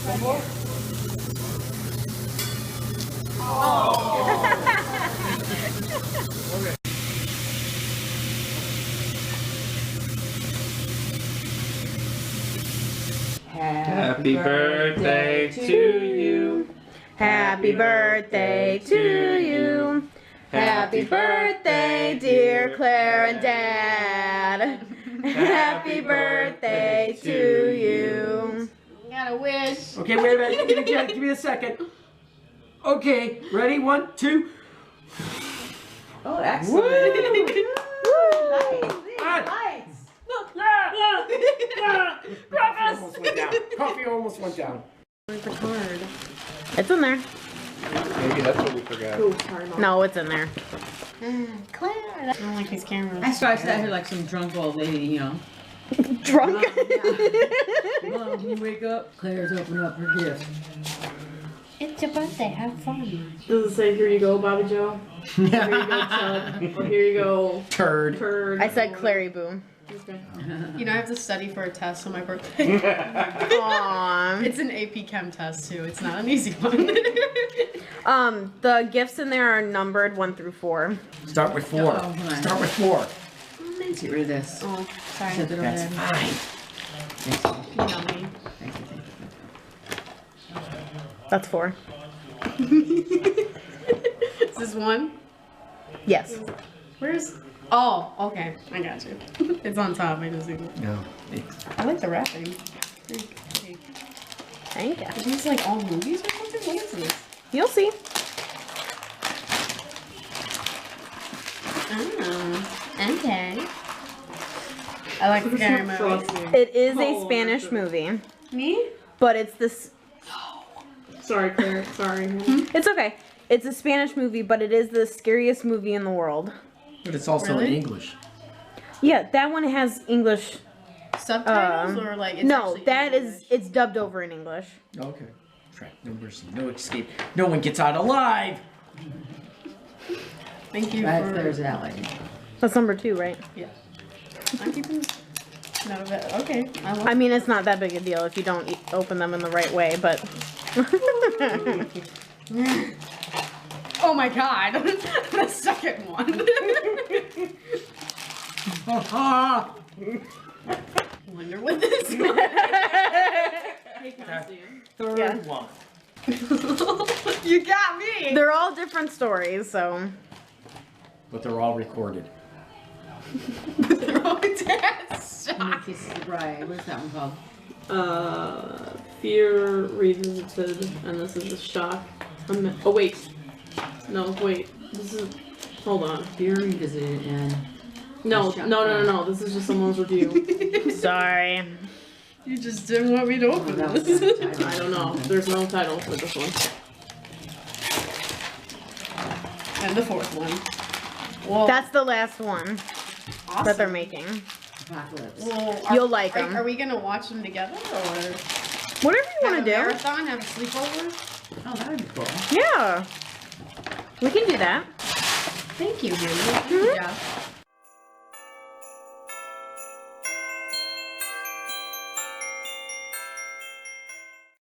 One more? Okay. Happy birthday to you. Happy birthday to you. Happy birthday, dear Claire and Dad. Happy birthday to you. Got a wish. Okay, wait a minute. Give me a second. Okay, ready? 1, 2. Oh, excellent. Woo! Lights. Coffee almost went down. Where's the card? It's in there. Maybe that's what we forgot. Oh, sorry, Mom. No, it's in there. Claire. I don't like these cameras. I sat here like some drunk old lady, you know. Drunk? Mom, can you wake up? Claire's opening up her gift. It's your birthday. Have fun. Does it say, here you go, Bobby Joe? Here you go, Chud. Or here you go, Turd. Turd. I said Clary Boo. Okay. You know, I have to study for a test on my birthday. Aww. It's an AP Chem test too. It's not an easy one. The gifts in there are numbered 1 through 4. Start with 4. Oh, come on. Start with 4. Let's get rid of this. Oh, sorry. Set it over That's there. fine. Thank you. Yummy. Thank you. That's 4. Is this one? Yes. Where's? Oh, okay. I got you. It's on top. I just see it. No. I like the wrapping. Thank you. Are these like all movies or something? What is this? You'll see. Oh, okay. I like scary movies. It is a Oh, Spanish that's movie, Me? but it's this. Sorry, Claire. Sorry. It's okay. It's a Spanish movie, but it is the scariest movie in the world. But it's also in Really? English. Yeah, that one has English. Subtitles or like? It's No, actually that English? is. It's dubbed over in English. Okay. Track, no mercy, no escape. No one gets out alive. Thank you Right, for. there's Allie. That's number 2, right? Yeah. I'm keeping. None of it. Okay. I mean, it's not that big a deal if you don't open them in the right way, but. Oh my god! The second one. Wonder what this is. Third Yeah. one. You got me. They're all different stories, so. But they're all recorded. They're all dead. How Kisses the Bride. What's that one called? Fear Revisited, and this is a shock. Oh, wait. No, wait. This is. Hold on. Fear Revisited and... No. This is just someone's review. Sorry. You just didn't want me to open that was this. the title. I don't know. There's no title for this one. And the fourth one. Well, That's the last one awesome. that they're making. Apocalypse. Well, You'll like are, 'em. Are we gonna watch them together or Whatever you want have to a do. marathon? Have a sleepover? Oh, that would be cool. Yeah. We can do that. Thank you, Hannah. Good job.